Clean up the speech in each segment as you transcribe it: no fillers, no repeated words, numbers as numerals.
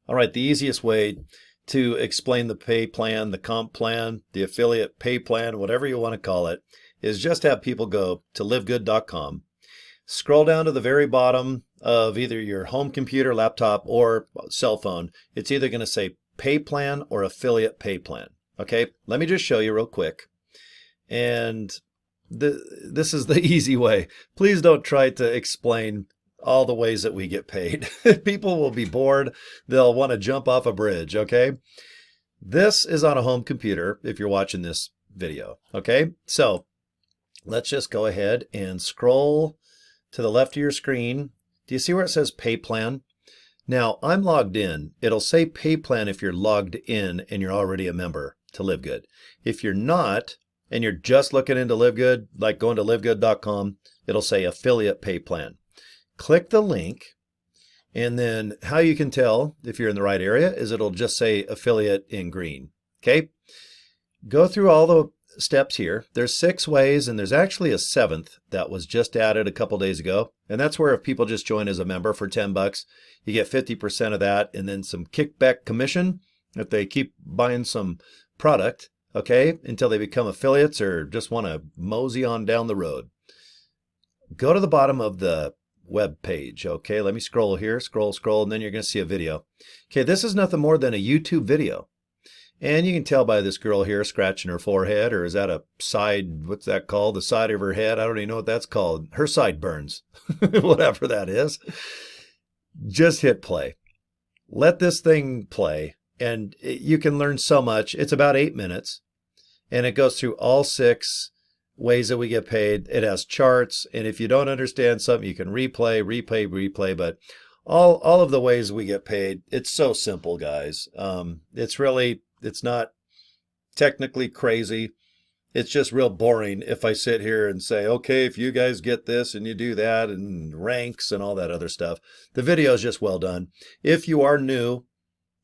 All right, the easiest way to explain the pay plan, the comp plan, the affiliate pay plan, whatever you want to call it, is just have people go to livegood.com, scroll down to the very bottom of either your home computer, laptop, or cell phone. It's either going to say pay plan or affiliate pay plan. Okay, let me just show you real quick. And this is the easy way. Please don't try to explain all the ways that we get paid. People will be bored. They'll want to jump off a bridge, okay? This is on a home computer if you're watching this video, okay? So let's just go ahead and scroll to the left of your screen. Do you see where it says pay plan? Now, I'm logged in. It'll say pay plan if you're logged in and you're already a member to LiveGood. If you're not, and you're just looking into LiveGood, like going to livegood.com, it'll say affiliate pay plan. Click the link, and then how you can tell if you're in the right area is it'll just say affiliate in green. Okay? Go through all the steps here. There's 6 ways, and there's actually a 7th that was just added a couple days ago. And that's where if people just join as a member for $10, you get 50% of that, and then some kickback commission if they keep buying some product, okay, until they become affiliates or just want to mosey on down the road. Go to the bottom of the web page. Okay, let me scroll here, scroll, and then you're going to see a video. Okay, this is nothing more than a YouTube video. And you can tell by this girl here scratching her forehead, or is that a side, what's that called? The side of her head? I don't even know what that's called. Her sideburns, whatever that is. Just hit play. Let this thing play, and you can learn so much. It's about 8 minutes, and it goes through all 6 ways that we get paid. It has charts, and if you don't understand something, you can replay, but all of the ways we get paid, it's so simple, guys. It's not technically crazy. It's just real boring if I sit here and say, okay, if you guys get this and you do that and ranks and all that other stuff. The video is just well done. If you are new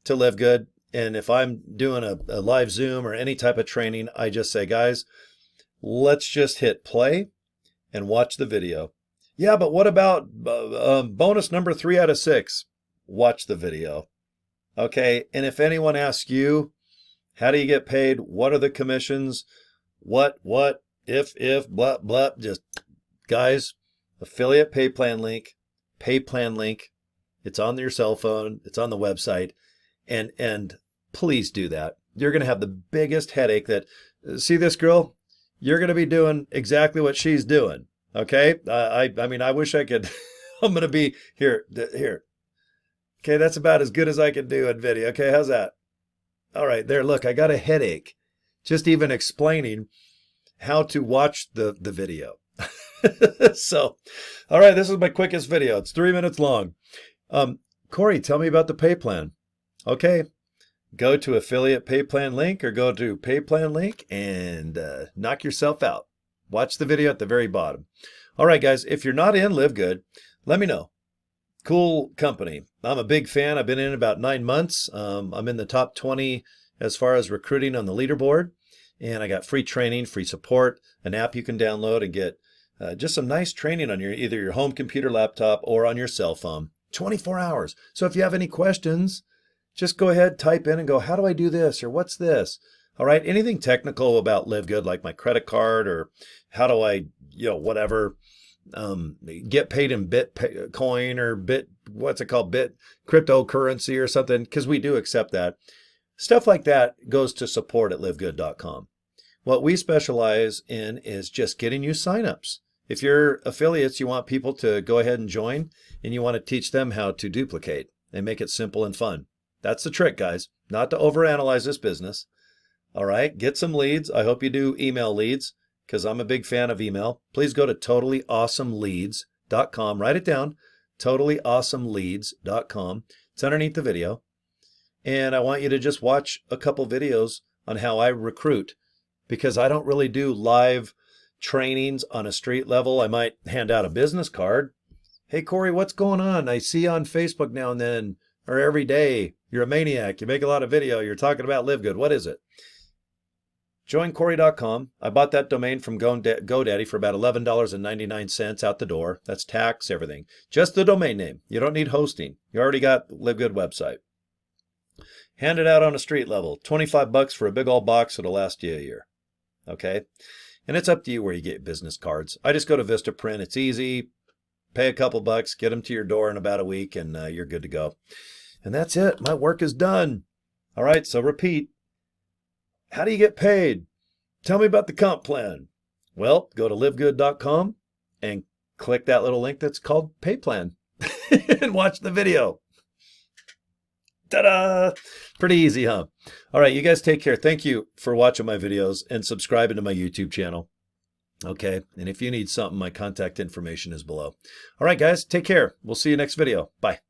to LiveGood, and if I'm doing a live Zoom or any type of training, I just say, guys, let's just hit play and watch the video. Yeah, but what about bonus number 3 out of 6? Watch the video. Okay, and if anyone asks you, how do you get paid? What are the commissions? What, if, blah, blah, just, guys, affiliate pay plan link. It's on your cell phone. It's on the website. And please do that. You're going to have the biggest headache that, see this girl? You're going to be doing exactly what she's doing. Okay. I mean, I wish I could, I'm going to be here. Okay. That's about as good as I can do in video. Okay. How's that? All right. There, look, I got a headache just even explaining how to watch the video. So, all right. This is my quickest video. It's 3 minutes long. Cory, tell me about the pay plan. Okay. Go to affiliate pay plan link or go to pay plan link and knock yourself out. Watch the video at the very bottom. All right, guys, if you're not in LiveGood, let me know. Cool company. I'm a big fan. I've been in about 9 months. I'm in the top 20 as far as recruiting on the leaderboard. And I got free training, free support, an app you can download and get just some nice training on either your home computer, laptop, or on your cell phone. 24 hours. So if you have any questions, just go ahead, type in and go, how do I do this? Or what's this? All right. Anything technical about LiveGood, like my credit card, or how do I, whatever, get paid in Bitcoin or what's it called? Cryptocurrency or something, because we do accept that. Stuff like that goes to support at livegood.com. What we specialize in is just getting you signups. If you're affiliates, you want people to go ahead and join, and you want to teach them how to duplicate and make it simple and fun. That's the trick, guys, not to overanalyze this business. All right, get some leads. I hope you do email leads because I'm a big fan of email. Please go to totallyawesomeleads.com. Write it down, totallyawesomeleads.com. It's underneath the video. And I want you to just watch a couple videos on how I recruit, because I don't really do live trainings on a street level. I might hand out a business card. Hey, Cory, what's going on? I see you on Facebook now and then, or every day. You're a maniac. You make a lot of video. You're talking about LiveGood. What is it? Joincory.com. I bought that domain from GoDaddy for about $11.99 out the door. That's tax, everything. Just the domain name. You don't need hosting. You already got LiveGood website. Hand it out on a street level. 25 bucks for a big old box that'll last you a year. Okay? And it's up to you where you get your business cards. I just go to Vistaprint. It's easy. Pay a couple bucks, get them to your door in about a week, and you're good to go. And that's it. My work is done. All right, so repeat. How do you get paid? Tell me about the comp plan. Well, go to livegood.com and click that little link that's called Pay Plan and watch the video. Ta-da! Pretty easy, huh? All right, you guys take care. Thank you for watching my videos and subscribing to my YouTube channel. Okay, and if you need something, my contact information is below. All right, guys, take care. We'll see you next video. Bye.